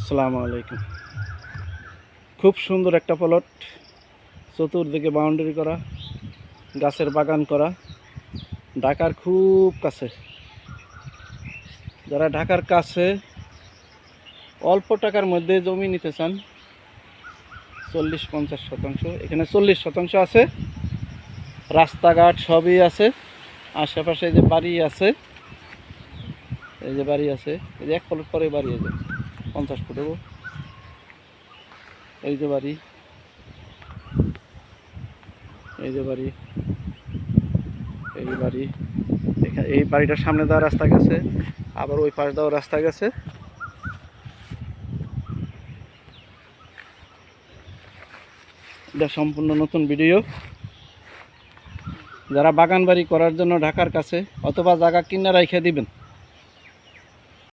আসসালামু আলাইকুম। খুব সুন্দর একটা প্লট, চতুর্দিকে বাউন্ডারি করা, গাছের বাগান করা, ঢাকার খুব কাছে। যারা ঢাকার কাছে অল্প টাকার মধ্যে জমি নিতে চান, 40-50 শতাংশ, এখানে 40 শতাংশ আছে, রাস্তাঘাট সবই আছে, আশেপাশে যে বাড়ি আছে, এই যে বাড়ি আছে, এই যে 1 প্লট পরে বাড়ি আছে 50 ফুট হবো, এই যে বাড়ি, এই যে বাড়ি, এই যে বাড়ি, এখানে এই বাড়িটার সামনে দেওয়া রাস্তা গেছে, আবার ওই পাশ দেওয়া রাস্তা গেছে। এটা সম্পূর্ণ নতুন ভিডিও। যারা বাগান বাড়ি করার জন্য ঢাকার কাছে অথবা জায়গা কিনে রাইখে দিবেন,